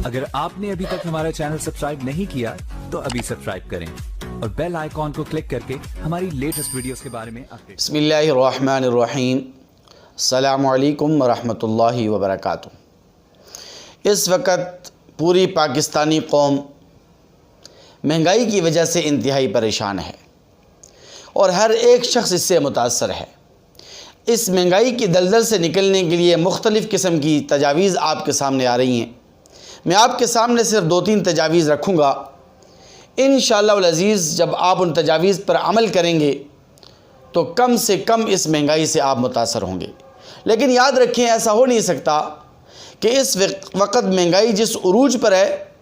अगर आपने अभी तक हमारा चैनल सब्सक्राइब नहीं किया तो अभी सब्सक्राइब करें और बेल आइकॉन को क्लिक करके हमारी लेटेस्ट वीडियोस के बारे में अपडेट। बिस्मिल्लाहिर्रहमानिर्रहीम। अस्सलामु अलैकुम वरहमतुल्लाहि वबरकातुहू। इस वक्त पूरी पाकिस्तानी कौम महंगाई की वजह से इंतहाई परेशान है और हर एक शख्स इससे मुतासर है। इस महंगाई की दलदल से निकलने के लिए मुख्तलिफ़ किस्म की तजावीज़ आपके सामने आ रही हैं। मैं आपके सामने सिर्फ 2-3 तजावीज़ रखूँगा। इंशाअल्लाह अज़ीज़ जब आप उन तजावीज़ पर अमल करेंगे तो कम से कम इस महंगाई से आप मुतासर होंगे। लेकिन याद रखें, ऐसा हो नहीं सकता कि इस वक्त महंगाई जिस उरूज पर है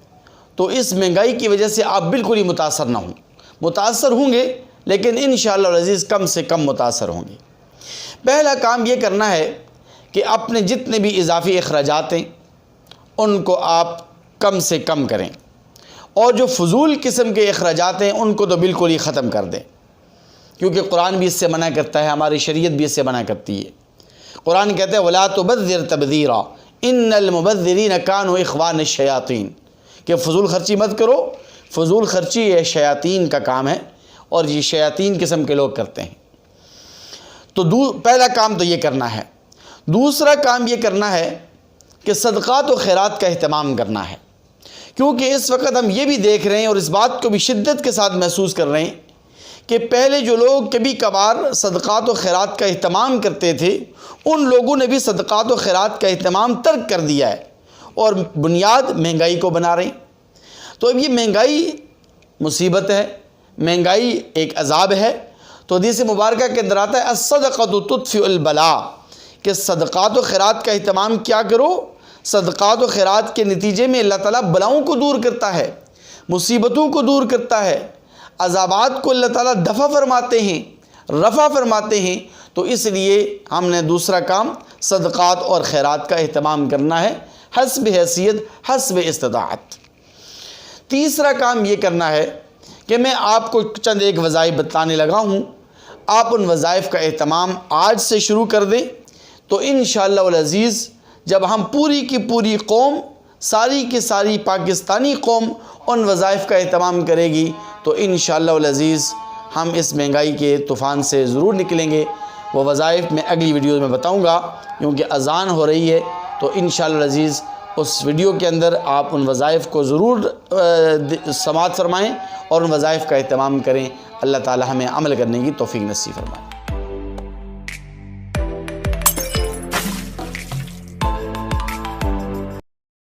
तो इस महंगाई की वजह से आप बिल्कुल ही मुतासर ना हों। मुतासर होंगे लेकिन इंशाअल्लाह अज़ीज़ कम से कम मुतासर होंगे। पहला काम ये करना है कि अपने जितने भी इजाफ़ी अखराजात हैं उनको आप कम से कम करें और जो फजूल किस्म के अखराजात हैं उनको तो बिल्कुल ही ख़त्म कर दें, क्योंकि कुरान भी इससे मना करता है, हमारी शरीयत भी इससे मना करती है। कुरान कहते हैं वला तुबज़्ज़िर तबज़ीरा इन्नल मुबज़्ज़िरीन कानू इख़वान शयातीन, कि फ़जूल खर्ची मत करो। फ़जूल खर्ची ये शयातीन का काम है और ये शयातीन किस्म के लोग करते हैं। तो पहला काम तो ये करना है। दूसरा काम ये करना है कि सदक़ात व खैरात का अहतमाम करना है, क्योंकि इस वक्त हम ये भी देख रहे हैं और इस बात को भी शिद्दत के साथ महसूस कर रहे हैं कि पहले जो लोग कभी कभार सदक़ात व खैरात का अहतमाम करते थे उन लोगों ने भी सदक़ात व खैरात का अहतमाम तर्क कर दिया है और बुनियाद महंगाई को बना रहे हैं। तो अब ये महंगाई मुसीबत है, महंगाई एक अज़ाब है। तो हदीस मुबारक के अंदर आता है अस्सदक़तु तुत्फ़िउल बला, कि सदक़ात व खैरात का अहतमाम क्या करो। सदक़ात व खैरात के नतीजे में अल्लाह ताला बलाओं को दूर करता है, मुसीबतों को दूर करता है, अज़ाबात को अल्लाह ताला दफ़ा फरमाते हैं, रफ़ा फरमाते हैं। तो इसलिए हमने दूसरा काम सदक़ात और खैरात का अहतमाम करना है, हस्ब हैसियत हस्ब इस्तिताअत। तीसरा काम ये करना है कि मैं आपको चंद एक वज़ाइफ बताने लगा हूँ, आप उन वज़ाइफ का अहतमाम आज से शुरू कर दें तो इंशाअल्लाह अज़ीज़ जब हम पूरी की पूरी कौम, सारी की सारी पाकिस्तानी कौम उन वज़ाइफ का अहतमाम करेगी तो इंशाअल्लाह अज़ीज़ हम इस महंगाई के तूफ़ान से ज़रूर निकलेंगे। वो वज़ाइफ मैं अगली वीडियो में बताऊँगा, क्योंकि अज़ान हो रही है। तो इंशाअल्लाह अज़ीज़ उस वीडियो के अंदर आप उन वज़ाइफ को ज़रूर समाअत फ़रमाएँ और उन वज़ाइफ का अहतमाम करें। अल्लाह ताला हमें अमल करने की तौफ़ीक़ नसीब फ़रमाए।